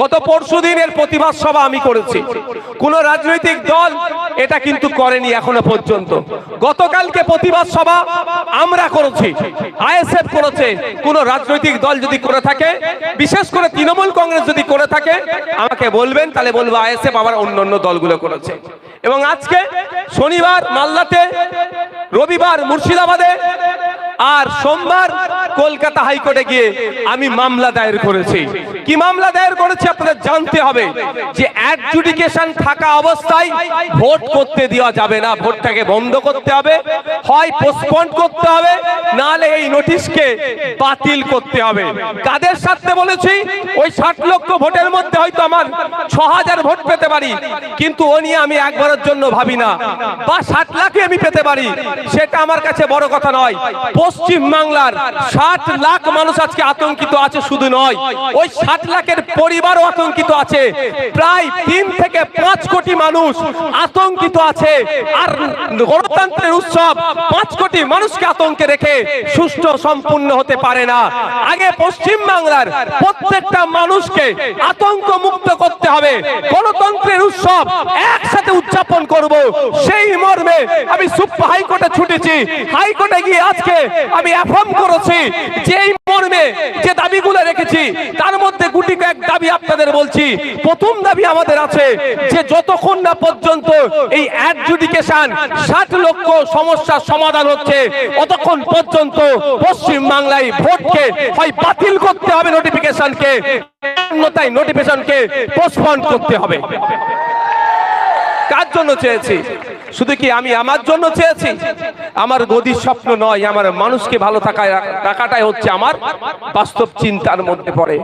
গত পরশুদিন এর প্রতিবাদ সভা আমি করেছি, কোন রাজনৈতিক দল এটা কিন্তু করেনি এখনো পর্যন্ত। গতকালকে প্রতিবাদ সভা আমরা করেছি, আইএসএফ করেছে। কোন রাজনৈতিক দল যদি করে থাকে, বিশেষ করে তৃণমূল কংগ্রেস যদি করে থাকে আমাকে বলবেন, তাহলে বলবো আইএসএফ আবার অন্যান্য দলগুলো করেছে। এবং আজকে শনিবার মালদাতে, রবিবার মুর্শিদাবাদে, আর সোমবার কলকাতা হাইকোর্টে গিয়ে আমি মামলা দায়ের করেছি। কি মামলা দায়ের করেছি আপনাদের জানতে হবে, যে অ্যাডজুডিকেশন থাকা অবস্থায় ভোট করতে দেওয়া যাবে না, ভোটটাকে বন্ধ করতে হবে, হয় পোস্টপোন করতে হবে, নাহলে এই নোটিশকে বাতিল করতে হবে। কাদের সাথে বলেছি? ওই 60 লক্ষ ভোটের মধ্যে হয়তো আমার 6000 ভোট পেতে পারি, কিন্তু ও নিয়ে আমি একবারের জন্য ভাবি না। বা 60 লাখই আমি পেতে পারি, সেটা আমার কাছে বড় কথা নয়। পশ্চিম বাংলার 60 লাখ মানুষ আজকে আতঙ্কিত আছে, শুধু নয়, ওই 60 লাখের পরিবারও আতঙ্কিত আছে। প্রায় 3 থেকে 5 কোটি মানুষ আতঙ্কিত আছে। আর গণতন্ত্রের উৎসব 5 কোটি মানুষকে আতঙ্কে রেখে সুষ্ঠু সম্পূর্ণ হতে পারে না। আগে পশ্চিম বাংলার প্রত্যেকটা মানুষকে আতঙ্ক মুক্ত করতে হবে, গণতন্ত্রের উৎসব একসাথে উদযাপন করব, সেই মর্মে আমি সুপ্রিম হাইকোর্টে ছুটেছি। হাইকোর্টে গিয়ে আজকে আমি অ্যাফার্ম করেছি, যে এই মর্মে যে দাবিগুলো রেখেছি তার মধ্যে গুটি কয়েক দাবি আপনাদের বলছি। প্রথম দাবি আমাদের আছে, যে যতক্ষণ না পর্যন্ত এই অ্যাডজুডিকেশন 60 লক্ষ সমস্যার সমাধান হচ্ছে, ততক্ষণ পর্যন্ত পশ্চিম বাংলায় ভোটকে হয় বাতিল করতে হবে, নোটিফিকেশনকে, অন্যথায় নোটিফিকেশনকে পোস্টপোন করতে হবে। কার জন্য চেয়েছি? শুধু কি আমি আমার জন্য চেয়েছি? আমার গদির স্বপ্ন নয়, আমার মানুষকে ভালো থাকাটাই হচ্ছে আমার বাস্তব চিন্তার মধ্যে পড়ে।